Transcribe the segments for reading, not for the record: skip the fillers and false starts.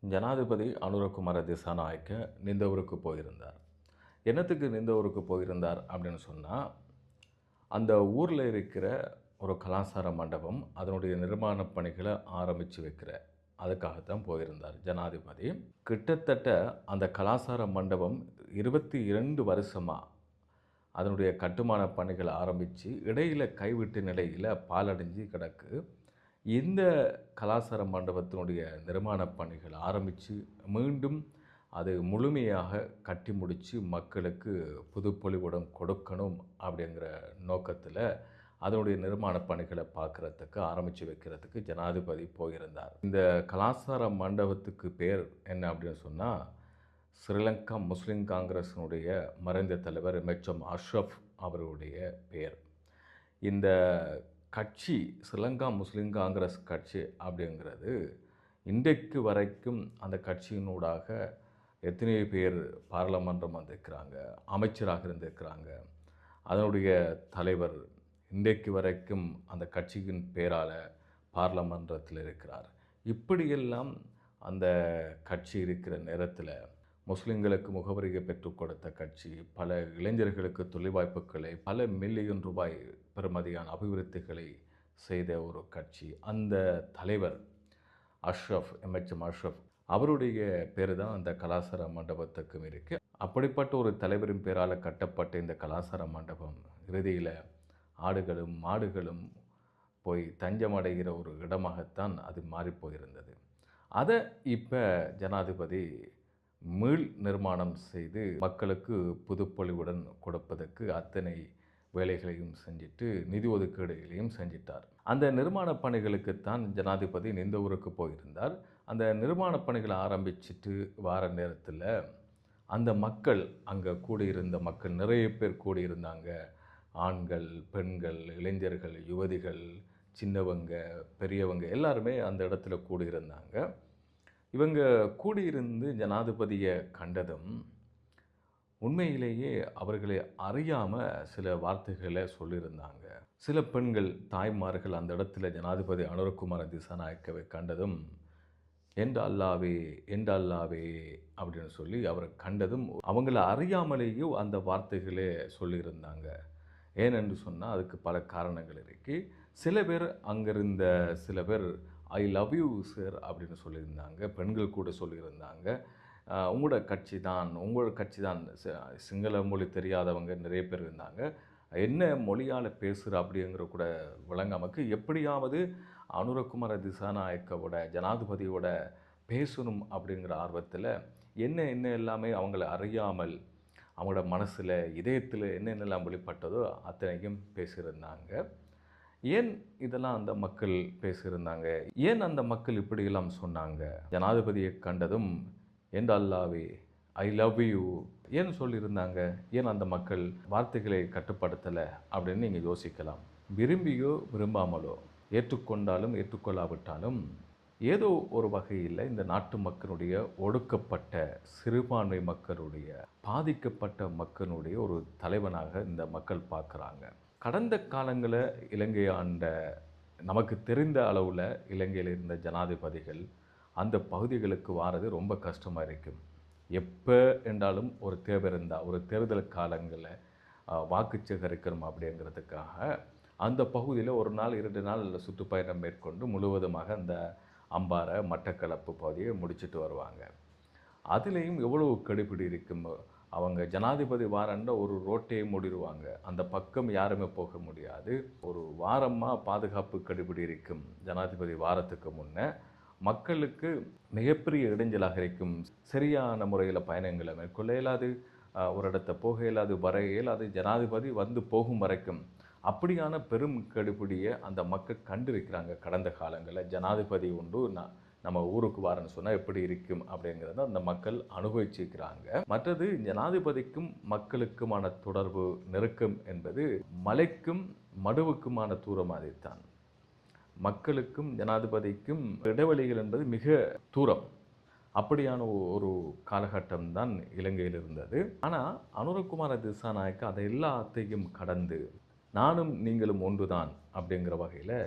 ஜனாதிபதி அனுரகுமார திசாநாயக்க நிந்தவூருக்கு போயிருந்தார். என்னத்துக்கு நிந்தவூருக்கு போயிருந்தார் அப்படின்னு சொன்னால், அந்த ஊரில் இருக்கிற ஒரு கலாச்சார மண்டபம் அதனுடைய நிர்மாணப் பணிகளை ஆரம்பித்து வைக்கிற அதுக்காகத்தான் போயிருந்தார் ஜனாதிபதி. கிட்டத்தட்ட அந்த கலாச்சார மண்டபம் 22 வருஷமாக அதனுடைய கட்டுமான பணிகளை ஆரம்பித்து இடையில் கைவிட்ட நிலையில் பாழடைஞ்சு கிடக்கு. இந்த கலாச்சார மண்டபத்தினுடைய நிர்மாணப் பணிகள் ஆரம்பித்து மீண்டும் அது முழுமையாக கட்டி முடித்து மக்களுக்கு புதுப்பொலிவுடன் கொடுக்கணும் அப்படிங்கிற நோக்கத்தில் அதனுடைய நிர்மாணப் பணிகளை பார்க்குறதுக்கு ஆரம்பித்து வைக்கிறதுக்கு ஜனாதிபதி போயிருந்தார். இந்த கலாச்சார மண்டபத்துக்கு பேர் என்ன அப்படின்னு சொன்னால், ஸ்ரீலங்கா முஸ்லீம் காங்கிரஸினுடைய மறைந்த தலைவர் எம் அஷ்ரஃப் அவருடைய பேர். இந்த கட்சி ஸ்ரீலங்கா முஸ்லீம் காங்கிரஸ் கட்சி அப்படிங்கிறது இன்றைக்கு வரைக்கும் அந்த கட்சியினூடாக எத்தனை பேர் பாராளுமன்றம் வந்திருக்கிறாங்க, அமைச்சராக இருந்திருக்கிறாங்க. அதனுடைய தலைவர் இன்றைக்கு வரைக்கும் அந்த கட்சியின் பேரால் பாராளுமன்றத்தில் இருக்கிறார். இப்படியெல்லாம் அந்த கட்சி இருக்கிற நேரத்தில் முஸ்லிம்களுக்கு முகவரியை பெற்றுக் கொடுத்த கட்சி, பல இளைஞர்களுக்கு தொழில்வாய்ப்புகளை, பல மில்லியன் ரூபாய் பெறுமதியான அபிவிருத்திகளை செய்த ஒரு கட்சி. அந்த தலைவர் அஷ்ரஃப், எம் அஷ்ரஃப் அவருடைய பேர் தான் அந்த கலாச்சார மண்டபத்துக்கும் இருக்குது. அப்படிப்பட்ட ஒரு தலைவரின் பேரால் கட்டப்பட்ட இந்த கலாச்சார மண்டபம் இறுதியில் ஆடுகளும் மாடுகளும் போய் தஞ்சமடைகிற ஒரு இடமாகத்தான் அது மாறிப்போயிருந்தது. அதை இப்போ ஜனாதிபதி மீள் நிர்மாணம் செய்து மக்களுக்கு புதுப்பொலிவுடன் கொடுப்பதற்கு அத்தனை வேலைகளையும் செஞ்சுட்டு நிதி ஒதுக்கீடுகளையும் செஞ்சிட்டார். அந்த நிர்மாணப் பணிகளுக்குத்தான் ஜனாதிபதி நிந்தவூருக்கு போயிருந்தார். அந்த நிர்மாணப் பணிகளை ஆரம்பிச்சுட்டு வார நேரத்தில் அந்த மக்கள், அங்கே கூடியிருந்த மக்கள் நிறைய பேர் கூடியிருந்தாங்க. ஆண்கள், பெண்கள், இளைஞர்கள், யுவதிகள், சின்னவங்க, பெரியவங்க எல்லாருமே அந்த இடத்துல கூடியிருந்தாங்க. இவங்க கூடியிருந்து ஜனாதிபதியை கண்டதும் உண்மையிலேயே அவர்களை அறியாமல் சில வார்த்தைகளை சொல்லியிருந்தாங்க. சில பெண்கள், தாய்மார்கள் அந்த இடத்துல ஜனாதிபதி அனுரகுமார திசாநாயக்கவை கண்டதும் என்ற அல்லாவே என்ற அல்லாவே அப்படின்னு சொல்லி அவரை கண்டதும் அவங்கள அறியாமலேயே அந்த வார்த்தைகளே சொல்லியிருந்தாங்க. ஏனென்று சொன்னால் அதுக்கு பல காரணங்கள் இருக்குது. சில பேர் அங்கிருந்த சில பேர் ஐ லவ் யூ சார் அப்படின்னு சொல்லியிருந்தாங்க. பெண்கள் கூட சொல்லியிருந்தாங்க. உங்களோட கட்சி தான் சிங்கள மொழி தெரியாதவங்க நிறைய பேர் இருந்தாங்க. என்ன மொழியால் பேசுகிற அப்படிங்கிற கூட விளங்காமக்கு எப்படியாவது அனுரகுமார திசாநாயக்கவோட ஜனாதிபதியோட பேசணும் அப்படிங்கிற ஆர்வத்தில் என்ன எல்லாமே அவங்கள அறியாமல் அவங்களோட மனசில் இதயத்தில் என்னென்னலாம் வெளிப்பட்டதோ அத்தனையும் பேசியிருந்தாங்க. ஏன் இதெல்லாம் அந்த மக்கள் பேசியிருந்தாங்க? ஏன் அந்த மக்கள் இப்படியெல்லாம் சொன்னாங்க? ஜனாதிபதியை கண்டதும் என்ற அல்லாவே ஐ லவ் யூ ஏன் சொல்லியிருந்தாங்க? ஏன் அந்த மக்கள் வார்த்தைகளை கட்டுப்படுத்தலை அப்படின்னு நீங்கள் யோசிக்கலாம். விரும்பியோ விரும்பாமலோ, ஏற்றுக்கொண்டாலும் ஏற்றுக்கொள்ளாவிட்டாலும் ஏதோ ஒரு வகையில் இந்த நாட்டு மக்களுடைய ஒடுக்கப்பட்ட சிறுபான்மை மக்களுடைய, பாதிக்கப்பட்ட மக்களுடைய ஒரு தலைவனாக இந்த மக்கள் பார்க்குறாங்க. கடந்த காலங்களில் இலங்கை ஆண்ட நமக்கு தெரிந்த அளவில் இலங்கையில் இருந்த ஜனாதிபதிகள் அந்த பகுதிகளுக்கு வாரது ரொம்ப கஷ்டமாக இருக்கும். எப்போ என்றாலும் ஒரு தேவை இருந்தால், ஒரு தேர்தல் காலங்களில் வாக்கு சேகரிக்கணும் அப்படிங்கிறதுக்காக அந்த பகுதியில் ஒரு நாள் 2 நாள் சுற்றுப்பயணம் மேற்கொண்டு முழுவதுமாக அந்த அம்பாறை, மட்டக்களப்பு பகுதியை முடிச்சுட்டு வருவாங்க. அதுலேயும் எவ்வளவு கெடுபிடி இருக்கும். அவங்க ஜனாதிபதி வாரண்ட ஒரு ரோட்டையே மூடிடுவாங்க. அந்த பக்கம் யாருமே போக முடியாது. ஒரு வாரமாக பாதுகாப்பு கெடுபிடி இருக்கும். ஜனாதிபதி வாரத்துக்கு முன்னே மக்களுக்கு மிகப்பெரிய இடைஞ்சலாக இருக்கும். சரியான முறையில் பயணங்களை மேற்கொள்ள இயலாது, ஒரு இடத்த போக இயலாது, வர இயலாது. ஜனாதிபதி வந்து போகும் வரைக்கும் அப்படியான பெரும் கெடுபிடியை அந்த மக்கள் கண்டிருக்கிறாங்க. கடந்த காலங்களில் ஜனாதிபதி உண்டு நம்ம ஊருக்கு வாரன்னு சொன்னால் எப்படி இருக்கும் அப்படிங்கிறத அந்த மக்கள் அனுபவிச்சிருக்கிறாங்க. மற்றது ஜனாதிபதிக்கும் மக்களுக்குமான தொடர்பு நெருக்கம் என்பது மலைக்கும் மடுவுக்குமான தூரம் மாதிரித்தான். மக்களுக்கும் ஜனாதிபதிக்கும் இடைவெளிகள் என்பது மிக தூரம். அப்படியான ஒரு காலகட்டம்தான் இலங்கையில் இருந்தது. ஆனால் அனுரகுமார திசாநாயக்க அதை எல்லாத்தையும் கடந்து நானும் நீங்களும் ஒன்றுதான் அப்படிங்கிற வகையில்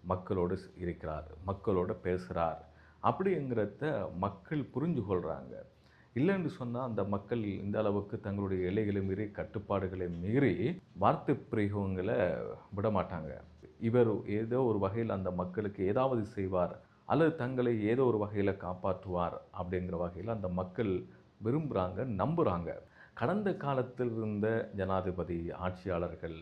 மக்களோடு இருக்கிறார், மக்களோடு பேசுகிறார். அப்படிங்கிறத மக்கள் புரிஞ்சு கொள்கிறாங்க. இல்லைன்னு சொன்னால் அந்த மக்கள் இந்த அளவுக்கு தங்களுடைய எல்லைகளை மீறி கட்டுப்பாடுகளை மீறி வார்த்தை பிரயோகங்களை விட மாட்டாங்க. இவர் ஏதோ ஒரு வகையில் அந்த மக்களுக்கு ஏதாவது செய்வார் அல்லது தங்களை ஏதோ ஒரு வகையில் காப்பாற்றுவார் அப்படிங்கிற வகையில் அந்த மக்கள் விரும்புகிறாங்க, நம்புகிறாங்க. கடந்த காலத்தில் இருந்த ஜனாதிபதி, ஆட்சியாளர்கள்,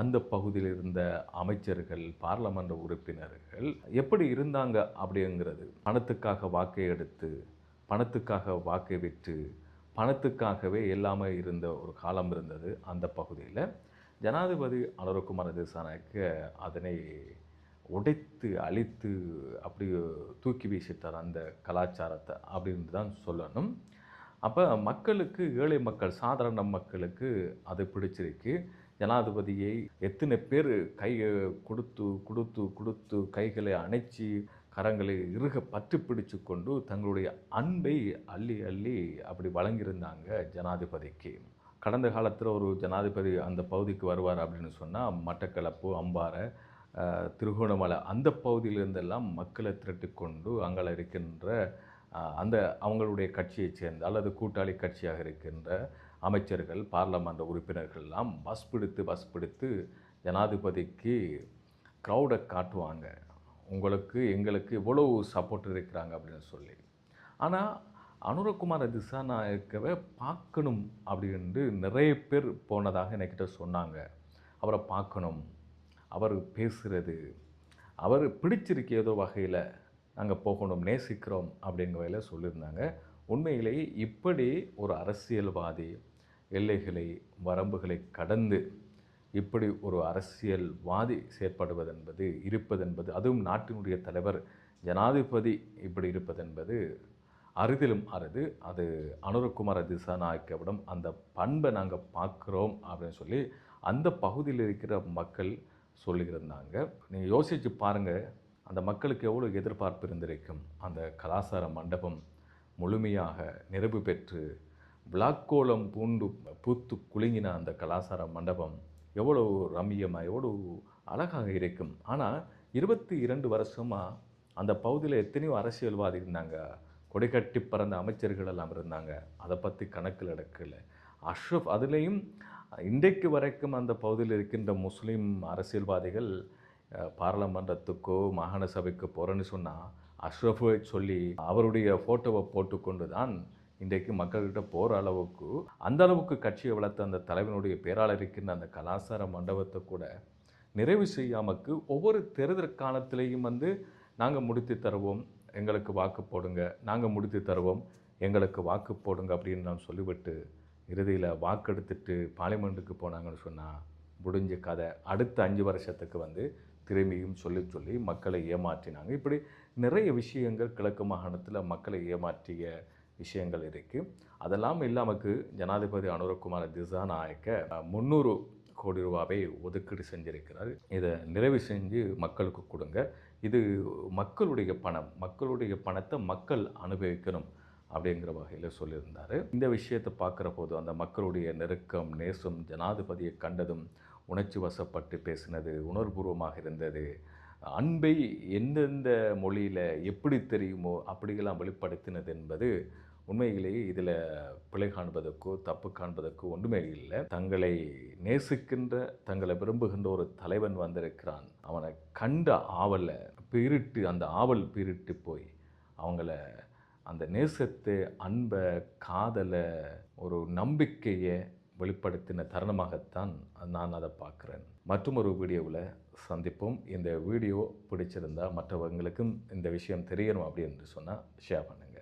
அந்த பகுதியில் இருந்த அமைச்சர்கள், பாராளுமன்ற உறுப்பினர்கள் எப்படி இருந்தாங்க அப்படிங்கிறது, பணத்துக்காக வாக்கை எடுத்து, பணத்துக்காக வாக்கை விற்று, பணத்துக்காகவே எல்லாமே இருந்த ஒரு காலம் இருந்தது அந்த பகுதியில். ஜனாதிபதி அனுரகுமார திசாநாயக்க அதனை உடைத்து, அழித்து, அப்படி தூக்கி வீசிட்டார் அந்த கலாச்சாரத்தை அப்படின்னு தான் சொல்லணும். அப்போ மக்களுக்கு, ஏழை மக்கள், சாதாரண மக்களுக்கு அது பிடிச்சிருக்கு. ஜனாதிபதியை எத்தனை பேர் கையை கொடுத்து கொடுத்து கொடுத்து கைகளை அணைச்சி கரங்களை இறுக பற்றி பிடிச்சு கொண்டு தங்களுடைய அன்பை அள்ளி அள்ளி அப்படி வழங்கியிருந்தாங்க ஜனாதிபதிக்கு. கடந்த காலத்தில் ஒரு ஜனாதிபதி அந்த பகுதிக்கு வருவார் அப்படின்னு சொன்னால் மட்டக்களப்பு, அம்பாறை, திருகோணமலை அந்த பகுதியிலிருந்தெல்லாம் மக்களை திரட்டி கொண்டு அங்கே இருக்கின்ற அந்த அவங்களுடைய கட்சியைச் சேர்ந்த அல்லது கூட்டாளி கட்சியாக இருக்கின்ற அமைச்சர்கள், பாராளுமன்ற உறுப்பினர்கள்லாம் பஸ் பிடித்து ஜனாதிபதிக்கு க்ரௌடை காட்டுவாங்க. உங்களுக்கு எங்களுக்கு எவ்வளவு சப்போர்ட் இருக்கிறாங்க அப்படின்னு சொல்லி. ஆனால் அனுரகுமார திசாநாயக்கவை பார்க்கணும் அப்படின்ட்டு நிறைய பேர் போனதாக என்கிட்ட சொன்னாங்க. அவரை பார்க்கணும், அவர் பேசுகிறது, அவர் பிடிச்சிருக்கு ஏதோ வகையில், நாங்கள் போகணும், நேசிக்கிறோம் அப்படிங்கிற வகையில் சொல்லியிருந்தாங்க. உண்மையிலேயே இப்படி ஒரு அரசியல்வாதி எல்லைகளை, வரம்புகளை கடந்து இப்படி ஒரு அரசியல்வாதி செயற்படுவதென்பது, இருப்பதென்பது, அதுவும் நாட்டினுடைய தலைவர், ஜனாதிபதி இப்படி இருப்பதென்பது அரிதிலும் அரிது. அது அனுரகுமார திசாநாயக்கவிடம் அந்த பண்பை நாங்கள் பார்க்குறோம் அப்படின்னு சொல்லி அந்த பகுதியில் இருக்கிற மக்கள் சொல்லியிருந்தாங்க. நீங்கள் யோசித்து பாருங்கள், அந்த மக்களுக்கு எவ்வளோ எதிர்பார்ப்பு இருந்திருக்கும். அந்த கலாசார மண்டபம் முழுமையாக நிறைவு பெற்று விழாக்கோலம் பூத்து குலுங்கின அந்த கலாசார மண்டபம் எவ்வளோ ரம்மியமாக, எவ்வளோ அழகாக இருக்கும். ஆனால் 22 வருஷமாக அந்த பகுதியில் எத்தனையோ அரசியல்வாதி இருந்தாங்க, கொடிக்கட்டி பறந்த அமைச்சர்கள் எல்லாம் இருந்தாங்க. அதை பற்றி கணக்கில் எடுக்கலை. அஷ்ரஃப் அதுலேயும் இன்றைக்கு வரைக்கும் அந்த பகுதியில் இருக்கின்ற முஸ்லீம் அரசியல்வாதிகள் பாராளுமன்றத்துக்கோ மாகாண சபைக்கு போகிறேன்னு சொன்னால் அஷ்ரஃபை சொல்லி அவருடைய ஃபோட்டோவை போட்டுக்கொண்டு தான் இன்றைக்கு மக்கள்கிட்ட போகிற அளவுக்கு, அந்த அளவுக்கு கட்சியை வளர்த்த அந்த தலைவனுடைய பேராளர் இருக்கின்ற அந்த கலாசார மண்டபத்தை கூட நிறைவு செய்யாமக்கு ஒவ்வொரு தேர்தல் காலத்திலையும் நாங்கள் முடித்து தருவோம், எங்களுக்கு வாக்கு போடுங்க, நாங்கள் முடித்து தருவோம், எங்களுக்கு வாக்கு போடுங்க அப்படின்னு நான் சொல்லிவிட்டு இறுதியில் வாக்கெடுத்துட்டு பார்லிமெண்ட்டுக்கு போனாங்கன்னு சொன்னால் முடிஞ்ச கதை. அடுத்த 5 வருஷத்துக்கு திரும்பியும் சொல்லி மக்களை ஏமாற்றினாங்க. இப்படி நிறைய விஷயங்கள் கிழக்கு மாகாணத்தில் மக்களை ஏமாற்றிய விஷயங்கள் இருக்குது. அதெல்லாம் இல்லாமக்கு ஜனாதிபதி அனுரகுமார திசாநாயக்க 300 கோடி ரூபாவை ஒதுக்கீடு செஞ்சிருக்கிறார். இதை நிறைவு செஞ்சு மக்களுக்கு கொடுங்க. இது மக்களுடைய பணம், மக்களுடைய பணத்தை மக்கள் அனுபவிக்கணும் அப்படிங்கிற வகையில் சொல்லியிருந்தார். இந்த விஷயத்தை பார்க்குற போது அந்த மக்களுடைய நெருக்கம், நேசம், ஜனாதிபதியை கண்டதும் உணர்ச்சி வசப்பட்டு பேசினது உணர்வுபூர்வமாக இருந்தது. அன்பை எந்தெந்த மொழியில் எப்படி தெரியுமோ அப்படியெல்லாம் வெளிப்படுத்தினது என்பது உண்மையிலேயே இதில் பிழை காண்பதற்கோ தப்பு காண்பதற்கோ ஒன்றுமே இல்லை. தங்களை நேசிக்கின்ற, தங்களை விரும்புகின்ற ஒரு தலைவன் வந்திருக்கிறான். அவனை கண்ட ஆவலை பீரிட்டு, அந்த ஆவல் பீரிட்டு போய் அவங்கள அந்த நேசத்தை, அன்பை, காதலை, ஒரு நம்பிக்கையை வெளிப்படுத்தின தருணமாகத்தான் நான் அதை பார்க்குறேன். மற்றும் ஒரு வீடியோவில் சந்திப்போம். இந்த வீடியோ பிடிச்சிருந்தால் மற்றவங்களுக்கும் இந்த விஷயம் தெரியணும் அப்படின்னு சொன்னால் ஷேர் பண்ணுங்கள்.